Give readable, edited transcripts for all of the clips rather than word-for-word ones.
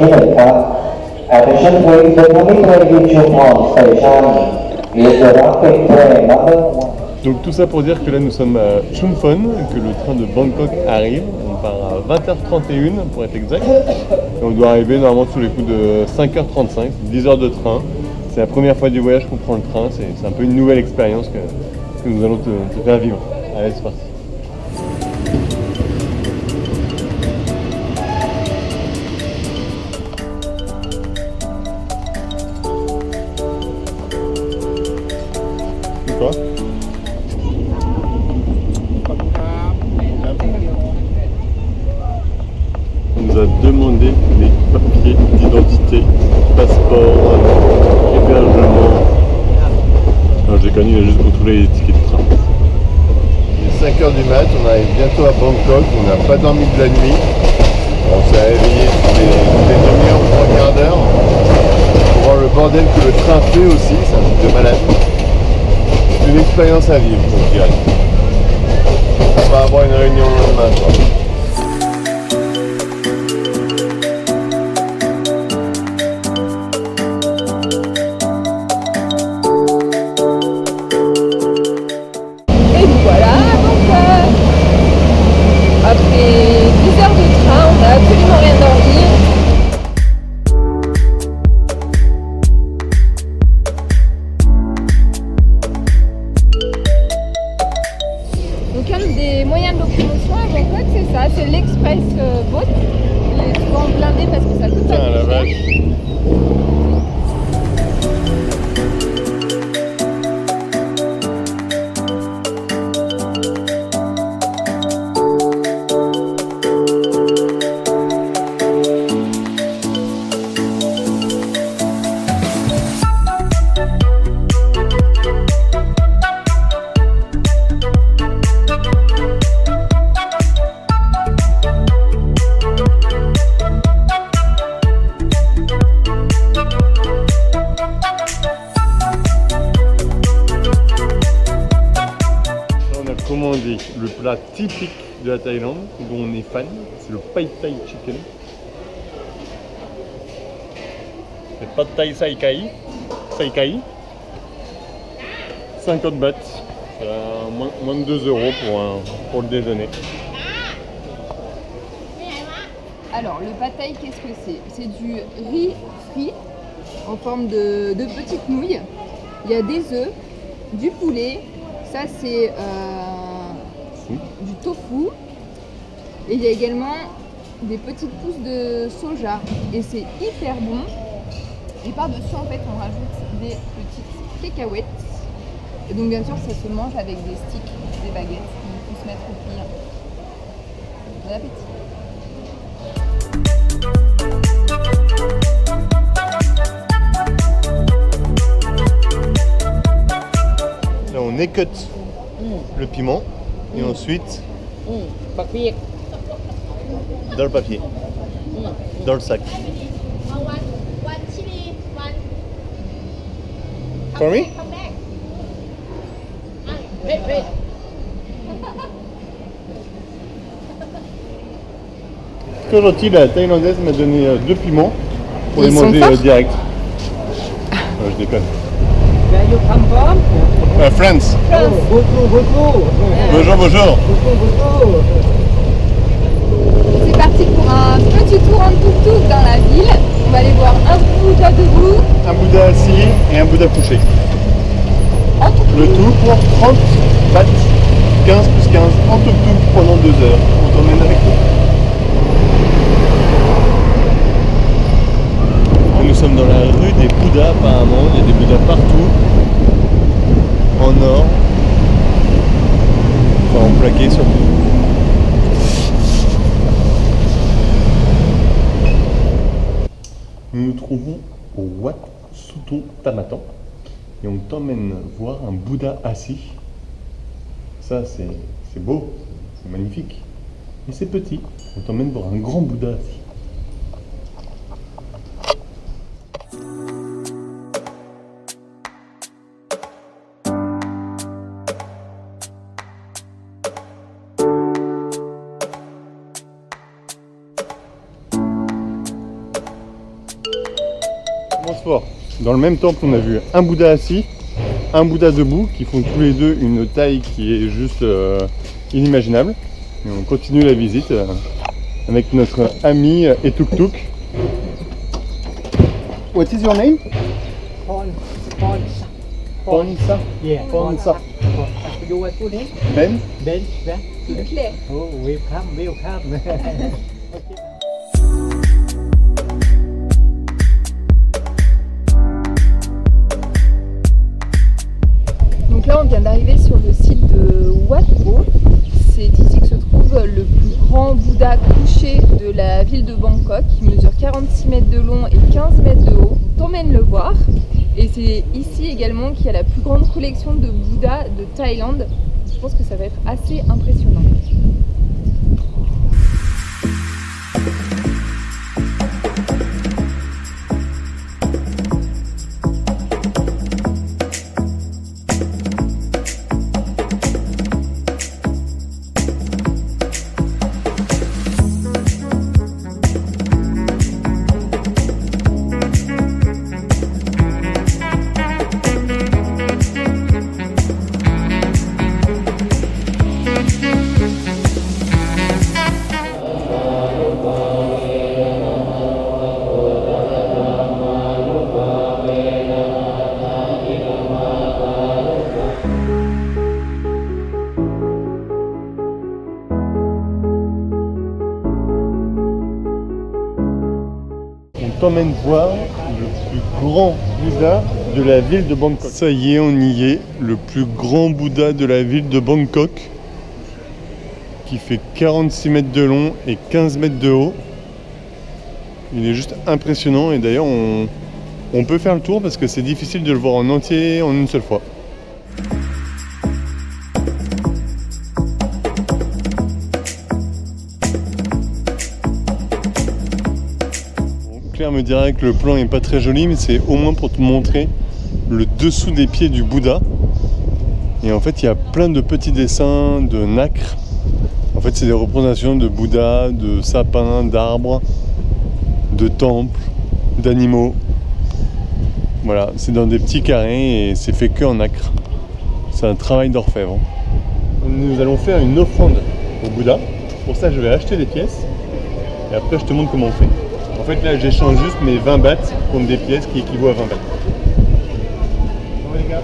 ที่หนึ่งครับ Attention please, the coming train to Chumphon Station is the rapid train number 1. Donc tout ça pour dire que là nous sommes à Chumphon, que le train de Bangkok arrive. On part à 20h31 pour être exact. Et on doit arriver normalement sous les coups de 5h35, 10 heures de train. C'est la première fois du voyage qu'on prend le train, c'est un peu une nouvelle expérience que nous allons te faire vivre. Allez, c'est parti. Quoi ? On nous a demandé les papiers d'identité, passeport, hébergement. Non, j'ai connu, il a juste contrôlé les tickets de train. Il est 5h du mat, on arrive bientôt à Bangkok, on n'a pas dormi de la nuit. On s'est réveillé toutes les demi-heures ou 3 quarts d'heure pour voir le bordel que le train fait aussi, c'est un truc de malade. C'est une expérience à vivre, je dirais. On va avoir une réunion le lendemain, quoi. Et voilà, donc après 10 heures de train, on n'a absolument rien dormi. Donc un des moyens de locomotion à Bangkok, c'est ça, c'est l'express boat. Il est souvent blindé parce que ça coûte pas Putain, la très cher. vache. Commandé le plat typique de la Thaïlande, dont on est fan, c'est le Pad Thai Chicken. C'est Pad Thai Sai Kai. 50 bahts, c'est moins de 2 euros pour le déjeuner. Alors, le pad thai, qu'est-ce que c'est? C'est du riz frit en forme de petites nouilles. Il y a des œufs, du poulet, ça c'est du tofu. Et il y a également des petites pousses de soja. Et c'est hyper bon. Et par-dessus, en fait, on rajoute des petites cacahuètes. Et donc, bien sûr, ça se mange avec des sticks, des baguettes. Donc, il faut se mettre au pire. Bon appétit! Là on écoute le piment et ensuite dans le papier, dans le sac. One chili, one. For me? Come back. Wait. Très gentil, la thaïlandaise m'a donné 2 piments pour les Ils sont manger forts direct. Je déconne. Where you come from? France. Bonjour. Bonjour. C'est parti pour un petit tour en tuk-tuk dans la ville. On va aller voir un Bouddha debout. Un Bouddha assis et un Bouddha couché. En tuk-tuk. Le tout pour 30 bahts, 15 plus 15 en tuk-tuk pendant 2 heures. On t'emmène avec nous. Nous sommes dans la rue des Bouddhas apparemment, il y a des Bouddhas partout, en or, enfin en plaqué surtout. Nous nous trouvons au Wat Suthong Thammattan et on t'emmène voir un Bouddha assis. Ça c'est beau, c'est magnifique, mais c'est petit. On t'emmène voir un grand Bouddha assis. passeport. Dans le même temple, on a vu un Bouddha assis, un Bouddha debout, qui font tous les deux une taille qui est juste inimaginable. Et on continue la visite avec notre ami et Tuk Tuk. What is your name? Ponsa. Ponsa. Yeah. Ponsa. You want to name? Ben? Ben. Ben. Claire. Oh, welcome. Donc là, on vient d'arriver sur le site de Wat Po. C'est ici que se trouve le plus grand Bouddha couché de la ville de Bangkok. Il mesure 46 mètres de long et 15 mètres de haut. On t'emmène le voir. Et c'est ici également qu'il y a la plus grande collection de Bouddhas de Thaïlande. Je pense que ça va être assez impressionnant. T'emmène voir le plus grand Bouddha de la ville de Bangkok. Ça y est, on y est, le plus grand Bouddha de la ville de Bangkok, qui fait 46 mètres de long et 15 mètres de haut. Il est juste impressionnant et d'ailleurs on peut faire le tour parce que c'est difficile de le voir en entier en une seule fois. Claire me dirait que le plan n'est pas très joli, mais c'est au moins pour te montrer le dessous des pieds du Bouddha. Et en fait, il y a plein de petits dessins de nacre. En fait, c'est des représentations de Bouddha, de sapins, d'arbres, de temples, d'animaux. Voilà, c'est dans des petits carrés et c'est fait que en nacre. C'est un travail d'orfèvre. Nous allons faire une offrande au Bouddha. Pour ça, je vais acheter des pièces et après, je te montre comment on fait. En fait, là, j'échange juste mes 20 bahts contre des pièces qui équivaut à 20 bahts. Bon, les gars.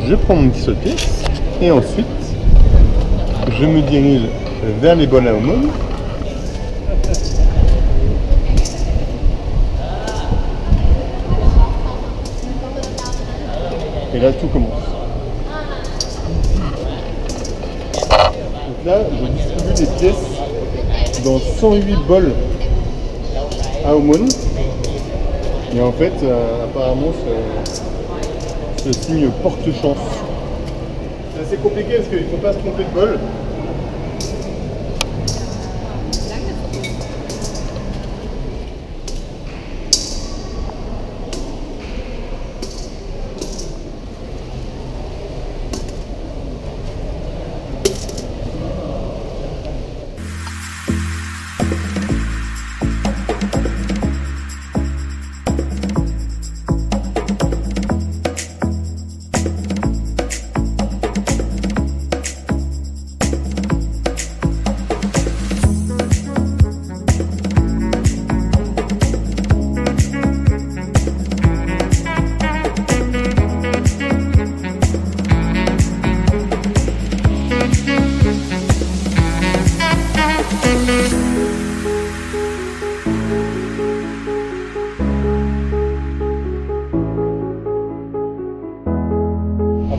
Je prends mon petit saut-pièce et ensuite, je me dirige vers les bols à aumône. Et là, tout commence. Là, je distribue des pièces dans 108 bols à aumône. Et en fait, apparemment, ce signe porte chance. C'est assez compliqué parce qu'il ne faut pas se tromper de bol.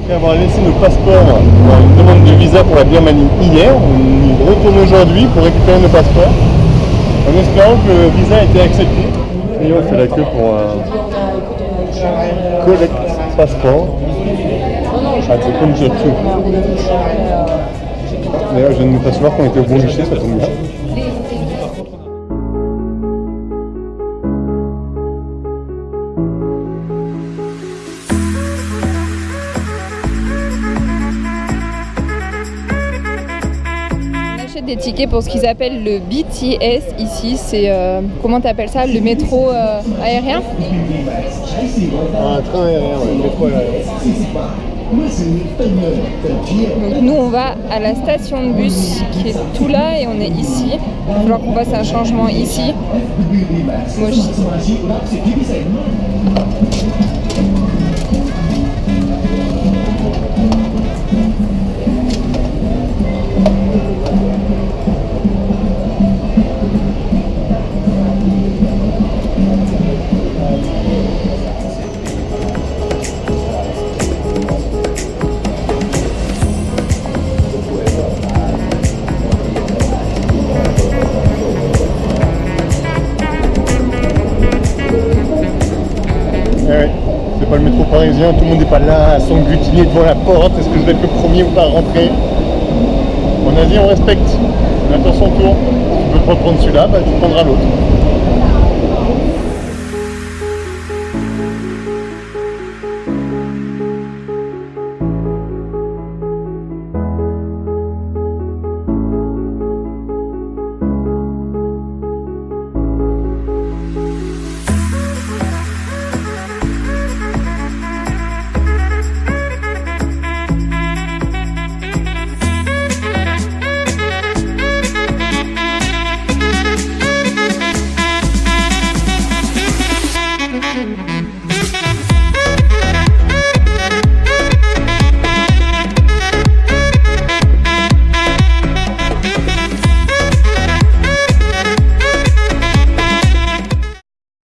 Après avoir laissé nos passeports dans une demande de visa pour la Birmanie hier, on y retourne aujourd'hui pour récupérer nos passeports en espérant que le visa a été accepté. Et on fait la queue pour un collect passeport. Ah, c'est comme j'ai tout. D'ailleurs, je viens de nous percevoir qu'on était au bon guichet, ça tombe bien. des tickets pour ce qu'ils appellent le BTS ici. C'est, comment t'appelles ça, le métro aérien? Un train aérien, ouais, métro aérien. Donc nous on va à la station de bus qui est tout là et on est ici. Il va falloir qu'on fasse un changement ici. Moi aussi. Ouais, c'est pas le métro parisien, tout le monde n'est pas là à s'englutiner devant la porte. Est-ce que je vais être le premier ou pas à rentrer? En Asie, on respecte. Attention, tour. Si tu veux pas prendre celui-là, bah, tu prendras l'autre.